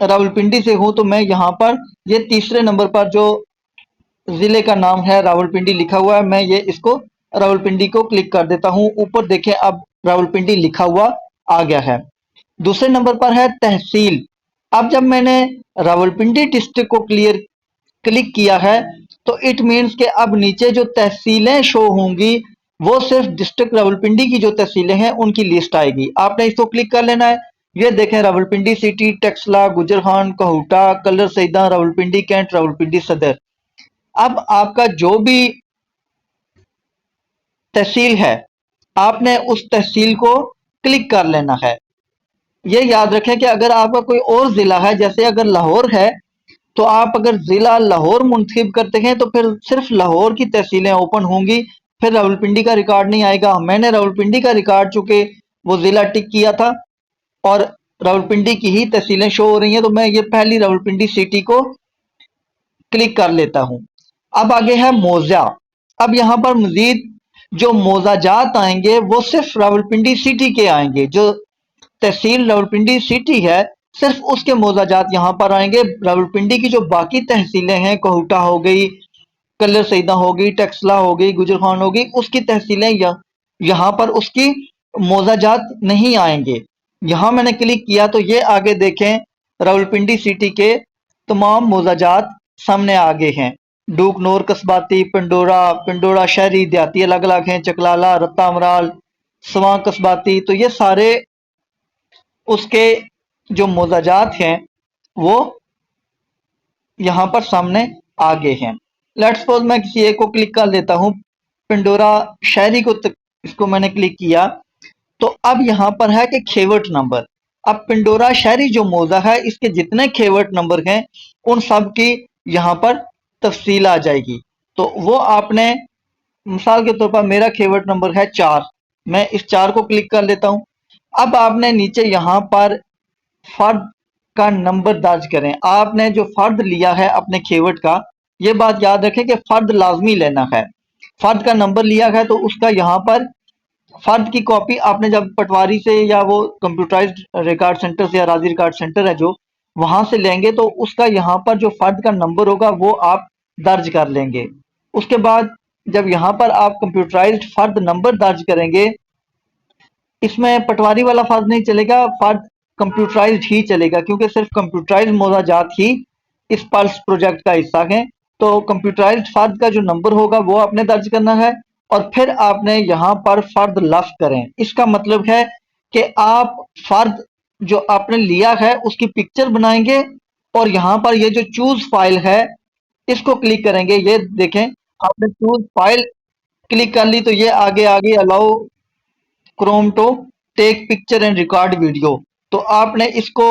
راولپنڈی سے ہوں تو میں یہاں پر یہ تیسرے نمبر پر جو ضلع کا نام ہے راولپنڈی لکھا ہوا ہے، میں یہ اس کو راولپنڈی کو کلک کر دیتا ہوں۔ اوپر دیکھیں اب راولپنڈی لکھا ہوا آ گیا ہے۔ دوسرے نمبر پر ہے تحصیل۔ اب جب میں نے راولپنڈی ڈسٹرکٹ کو کلک کیا ہے تو اٹ مینس کہ اب نیچے جو تحصیلیں شو ہوں گی وہ صرف ڈسٹرکٹ راولپنڈی کی جو تحصیلیں ہیں ان کی لسٹ آئے گی۔ آپ نے اس کو کلک کر لینا ہے۔ یہ دیکھیں راولپنڈی سٹی، ٹیکسلا، گجر خان، کہوٹا، کلر سیداں، راولپنڈی کینٹ، راولپنڈی صدر۔ اب آپ کا جو بھی تحصیل ہے آپ نے اس تحصیل کو کلک کر لینا ہے۔ یہ یاد رکھیں کہ اگر آپ کا کوئی اور ضلع ہے، جیسے اگر لاہور ہے تو آپ اگر ضلع لاہور منتخب کرتے ہیں تو پھر صرف لاہور کی تحصیلیں اوپن ہوں گی، پھر راولپنڈی کا ریکارڈ نہیں آئے گا۔ میں نے راولپنڈی کا ریکارڈ چونکہ وہ ضلع ٹک کیا تھا اور راولپنڈی کی ہی تحصیلیں شو ہو رہی ہیں تو میں یہ پہلی راولپنڈی سٹی کو کلک کر لیتا ہوں۔ اب آگے ہے موضع۔ اب یہاں پر مزید جو موضع جات آئیں گے وہ صرف راولپنڈی سٹی کے آئیں گے۔ جو تحصیل راولپنڈی سٹی ہے صرف اس کے موضع جات یہاں پر آئیں گے۔ راولپنڈی کی جو باقی تحصیلیں ہیں، کہوٹا ہو گئی، کلر سیداں ہو گئی، ٹیکسلا ہو گئی، گجر خان ہو گئی، اس کی تحصیلیں یہاں پر اس کی موضع جات نہیں آئیں گے۔ یہاں میں نے کلک کیا تو یہ آگے دیکھیں راولپنڈی سٹی کے تمام موضع جات سامنے آگے ہیں۔ ڈوک نور قصباتی، پنڈورا شہری، دیہاتی الگ الگ ہیں، چکلالہ، رتا امرال، سواں قصباتی، تو یہ سارے اس کے جو موضع جات ہیں وہ یہاں پر سامنے آگے ہیں۔ لیٹ سپوز میں کسی ایک کو کلک کر لیتا ہوں، پنڈورا شہری کو اس کو میں نے کلک کیا تو اب یہاں پر ہے کہ کھیوٹ نمبر۔ اب پنڈورا شہری جو موضع ہے اس کے جتنے کھیوٹ نمبر ہیں ان سب کی یہاں پر تفصیل آ جائے گی۔ تو وہ آپ نے مثال کے طور پر میرا کھیوٹ نمبر ہے 4، میں اس 4 کو کلک کر لیتا ہوں۔ اب آپ نے نیچے یہاں پر فرد کا نمبر درج کریں۔ آپ نے جو فرد لیا ہے اپنے کھیوٹ کا، یہ بات یاد رکھیں کہ فرد لازمی لینا ہے۔ فرد کا نمبر لیا ہے تو اس کا یہاں پر فرد کی کاپی آپ نے جب پٹواری سے یا وہ کمپیوٹرائزڈ ریکارڈ سینٹر سے یا راضی ریکارڈ سینٹر ہے جو وہاں سے لیں گے تو اس کا یہاں پر جو فرد کا نمبر ہوگا وہ آپ درج کر لیں گے۔ اس کے بعد جب یہاں پر آپ کمپیوٹرائزڈ فرد نمبر درج کریں گے، اس میں پٹواری والا فرد نہیں چلے گا، فرد کمپیوٹرائزڈ ہی چلے گا کیونکہ صرف کمپیوٹرائزڈ موضع جات ہی اس پلس پروجیکٹ کا حصہ ہیں۔ تو کمپیوٹرائزڈ فرد کا جو نمبر ہوگا وہ آپ نے درج کرنا ہے اور پھر آپ نے یہاں پر فرد لفظ کریں۔ اس کا مطلب ہے کہ آپ فرد جو آپ نے لیا ہے اس کی پکچر بنائیں گے اور یہاں پر یہ جو چوز فائل ہے اس کو کلک کریں گے۔ یہ دیکھیں آپ نے چوز فائل کلک کر لی تو یہ آگے allow chrome to take picture and record video, تو آپ نے اس کو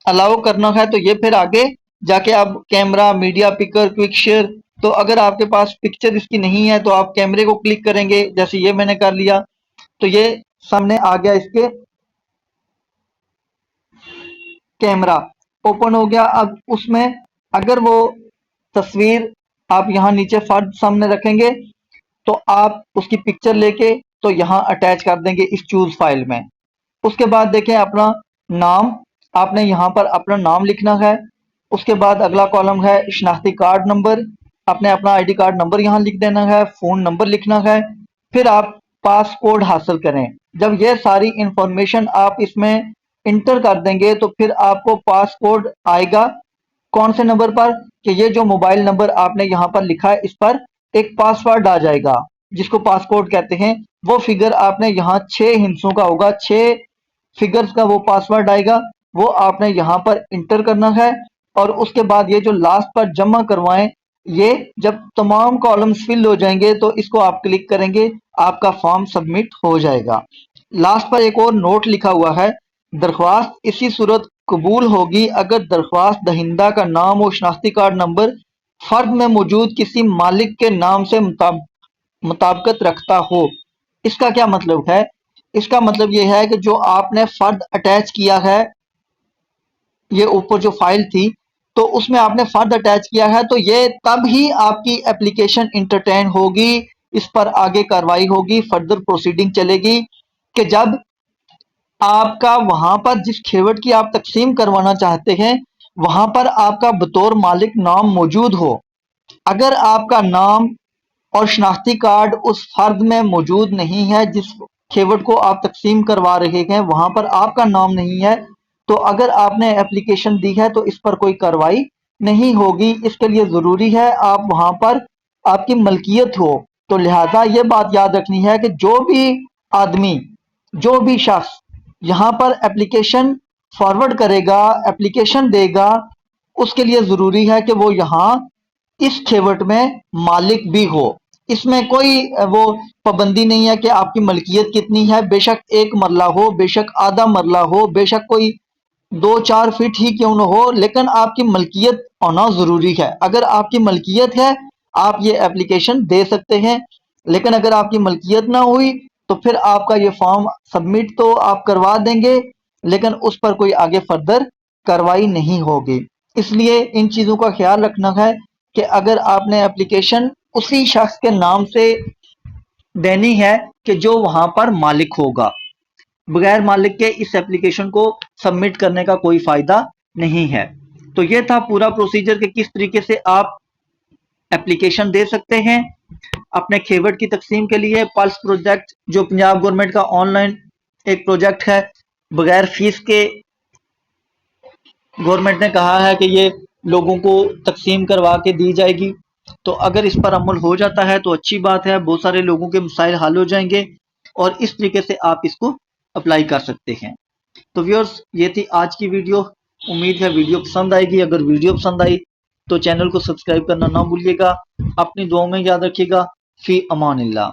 الاؤ کرنا ہے۔ تو یہ پھر آگے جا کے اب کیمرہ، میڈیا پکر، کوئک شیئر، تو اگر آپ کے پاس پکچر اس کی نہیں ہے تو آپ کیمرے کو کلک کریں گے، جیسے یہ میں نے کر لیا تو یہ سامنے آ گیا، اس کے کیمرہ اوپن ہو گیا۔ اب اس میں اگر وہ تصویر آپ یہاں نیچے فرد سامنے رکھیں گے تو آپ اس کی پکچر لے کے تو یہاں اٹیچ کر دیں گے اس چوز فائل میں۔ اس کے بعد دیکھیں اپنا نام، آپ نے یہاں پر اپنا نام لکھنا ہے۔ اس کے بعد اگلا کالم ہے شناختی کارڈ نمبر، آپ نے اپنا آئی ڈی کارڈ نمبر یہاں لکھ دینا ہے، فون نمبر لکھنا ہے، پھر آپ پاس کوڈ حاصل کریں۔ جب یہ ساری انفارمیشن آپ اس میں انٹر کر دیں گے تو پھر آپ کو پاس کوڈ آئے گا کون سے نمبر پر کہ یہ جو موبائل نمبر آپ نے یہاں پر لکھا ہے اس پر ایک پاس ورڈ آ جائے گا جس کو پاس کوڈ کہتے ہیں۔ وہ فگر آپ نے یہاں 6 ہندسوں کا ہوگا، 6 فگرز کا وہ پاس ورڈ آئے گا، وہ آپ نے یہاں پر انٹر کرنا ہے۔ اور اس کے بعد یہ جو لاسٹ پر جمع کروائیں، یہ جب تمام کالمز فل ہو جائیں گے تو اس کو آپ کلک کریں گے، آپ کا فارم سبمٹ ہو جائے گا۔ لاسٹ پر ایک اور نوٹ لکھا ہوا ہے، درخواست اسی صورت قبول ہوگی اگر درخواست دہندہ کا نام و شناختی کارڈ نمبر فرد میں موجود کسی مالک کے نام سے مطابقت رکھتا ہو۔ اس کا کیا مطلب ہے؟ اس کا مطلب یہ ہے کہ جو آپ نے فرد اٹیچ کیا ہے، یہ اوپر جو فائل تھی تو اس میں آپ نے فرد اٹیچ کیا ہے تو یہ تب ہی آپ کی اپلیکیشن انٹرٹین ہوگی، اس پر آگے کاروائی ہوگی، فردر پروسیڈنگ چلے گی کہ جب آپ کا وہاں پر جس کھیوٹ کی آپ تقسیم کروانا چاہتے ہیں وہاں پر آپ کا بطور مالک نام موجود ہو. اگر آپ کا نام اور شناختی کارڈ اس فرد میں موجود نہیں ہے جس کھیوٹ کو آپ تقسیم کروا رہے ہیں، وہاں پر آپ کا نام نہیں ہے، تو اگر آپ نے اپلیکیشن دی ہے تو اس پر کوئی کارروائی نہیں ہوگی. اس کے لیے ضروری ہے آپ وہاں پر آپ کی ملکیت ہو. تو لہٰذا یہ بات یاد رکھنی ہے کہ جو بھی آدمی، جو بھی شخص یہاں پر اپلیکیشن فارورڈ کرے گا، اپلیکیشن دے گا، اس کے لیے ضروری ہے کہ وہ یہاں اس کھیوٹ میں مالک بھی ہو. اس میں کوئی وہ پابندی نہیں ہے کہ آپ کی ملکیت کتنی ہے، بے شک ایک مرلہ ہو، بے شک آدھا مرلہ ہو، بے شک کوئی 2-4 فٹ ہی کیوں نہ ہو، لیکن آپ کی ملکیت ہونا ضروری ہے. اگر آپ کی ملکیت ہے آپ یہ اپلیکیشن دے سکتے ہیں، لیکن اگر آپ کی ملکیت نہ ہوئی تو پھر آپ کا یہ فارم سبمٹ تو آپ کروا دیں گے، لیکن اس پر کوئی آگے فردر کارروائی نہیں ہوگی. اس لیے ان چیزوں کا خیال رکھنا ہے کہ اگر آپ نے اپلیکیشن اسی شخص کے نام سے دینی ہے کہ جو وہاں پر مالک ہوگا. بغیر مالک کے اس اپلیکیشن کو سبمٹ کرنے کا کوئی فائدہ نہیں ہے. تو یہ تھا پورا پروسیجر کہ کس طریقے سے آپ اپلیکیشن دے سکتے ہیں اپنے کھیوٹ کی تقسیم کے لیے. پلس پروجیکٹ جو پنجاب گورنمنٹ کا آن لائن ایک پروجیکٹ ہے، بغیر فیس کے گورنمنٹ نے کہا ہے کہ یہ لوگوں کو تقسیم کروا کے دی جائے گی. تو اگر اس پر عمل ہو جاتا ہے تو اچھی بات ہے، بہت سارے لوگوں کے مسائل حل ہو جائیں گے اور اس طریقے سے آپ اس کو اپلائی کر سکتے ہیں. تو ویورز یہ تھی آج کی ویڈیو. امید ہے ویڈیو پسند آئے گی. اگر ویڈیو پسند آئی تو چینل کو سبسکرائب کرنا نہ بھولیے گا. اپنی دعاؤں میں یاد رکھیے گا. فی امان اللہ.